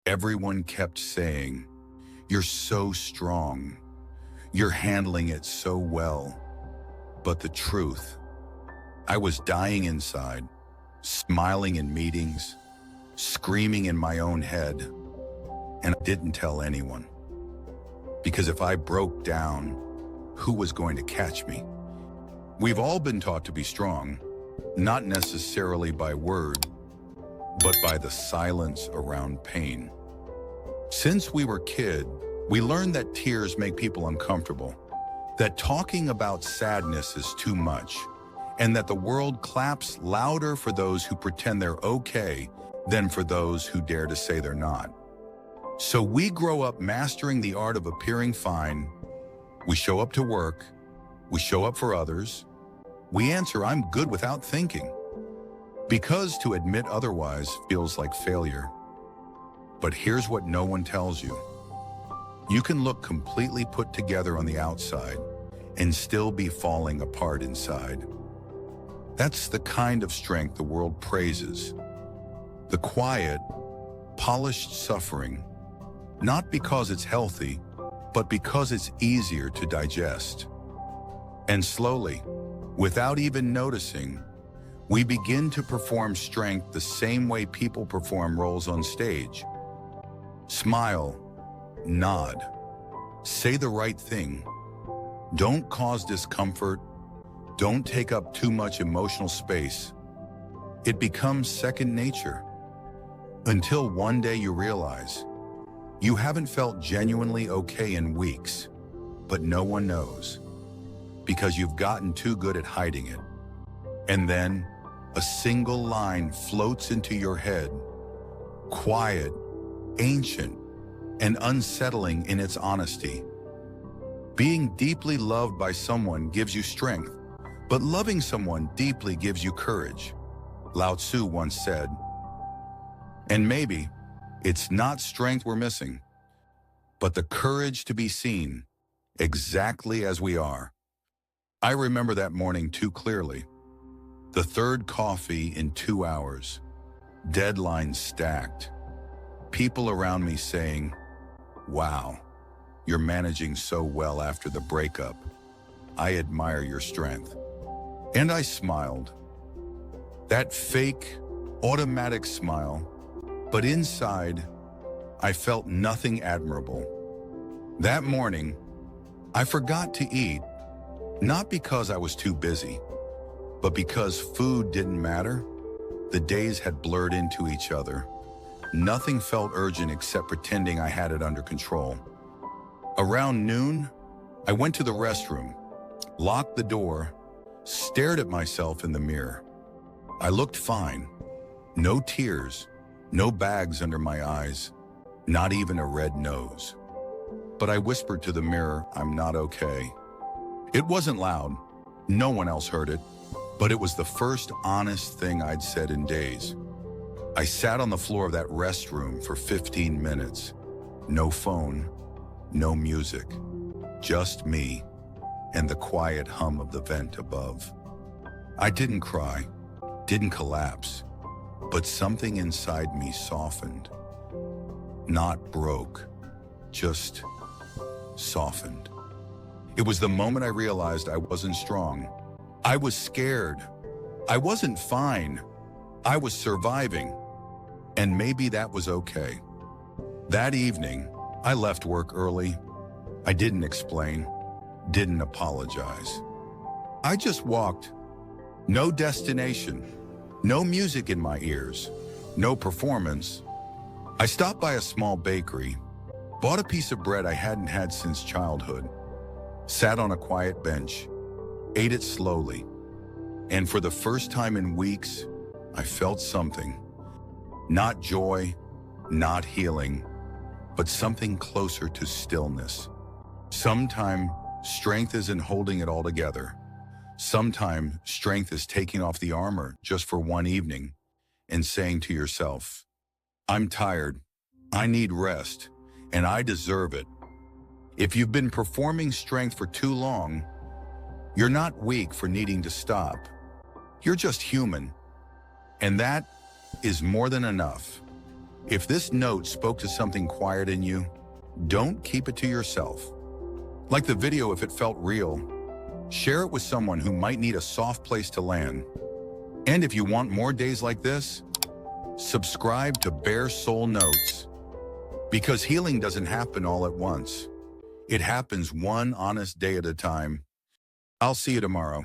Everyone kept saying, "You're so strong. You're handling it so well." But the truth, I was dying inside, smiling in meetings, screaming in my own head, and I didn't tell anyone. Because if I broke down, who was going to catch me? We've all been taught to be strong, not necessarily by word, but by the silence around pain. Since we were kids, we learned that tears make people uncomfortable, that talking about sadness is too much, and that the world claps louder for those who pretend they're okay than for those who dare to say they're not. So we grow up mastering the art of appearing fine. We show up to work. We show up for others. We answer, "I'm good," without thinking, because to admit otherwise feels like failure. But here's what no one tells you. You can look completely put together on the outside and still be falling apart inside. That's the kind of strength the world praises. The quiet, polished suffering, not because it's healthy, but because it's easier to digest. And slowly, without even noticing, we begin to perform strength the same way people perform roles on stage. Smile, nod, say the right thing. Don't cause discomfort. Don't take up too much emotional space. It becomes second nature. Until one day you realize you haven't felt genuinely okay in weeks, but no one knows because you've gotten too good at hiding it. And then a single line floats into your head, quiet, ancient, and unsettling in its honesty. Being deeply loved by someone gives you strength, but loving someone deeply gives you courage, Lao Tzu once said. And maybe it's not strength we're missing, but the courage to be seen exactly as we are. I remember that morning too clearly. The third coffee in 2 hours, deadlines stacked, people around me saying, "Wow, you're managing so well after the breakup. I admire your strength." And I smiled. That fake, automatic smile, but inside, I felt nothing admirable. That morning, I forgot to eat, not because I was too busy, but because food didn't matter. The days had blurred into each other. Nothing felt urgent except pretending I had it under control. Around noon, I went to the restroom, locked the door, stared at myself in the mirror. I looked fine. No tears, no bags under my eyes, not even a red nose. But I whispered to the mirror, "I'm not okay." It wasn't loud. No one else heard it. But it was the first honest thing I'd said in days. I sat on the floor of that restroom for 15 minutes. No phone, no music, just me and the quiet hum of the vent above. I didn't cry, didn't collapse, but something inside me softened. Not broke, just softened. It was the moment I realized I wasn't strong. I was scared. I wasn't fine. I was surviving. And maybe that was okay. That evening, I left work early. I didn't explain, didn't apologize. I just walked. No destination, no music in my ears, no performance. I stopped by a small bakery, bought a piece of bread I hadn't had since childhood, sat on a quiet bench, ate it slowly, and for the first time in weeks, I felt something. Not joy, not healing, but something closer to stillness. Sometimes strength isn't holding it all together. Sometimes strength is taking off the armor just for one evening and saying to yourself, "I'm tired, I need rest, and I deserve it." If you've been performing strength for too long, you're not weak for needing to stop. You're just human. And that is more than enough. If this note spoke to something quiet in you, don't keep it to yourself. Like the video if it felt real. Share it with someone who might need a soft place to land. And if you want more days like this, subscribe to Bare Soul Notes. Because healing doesn't happen all at once. It happens one honest day at a time. I'll see you tomorrow.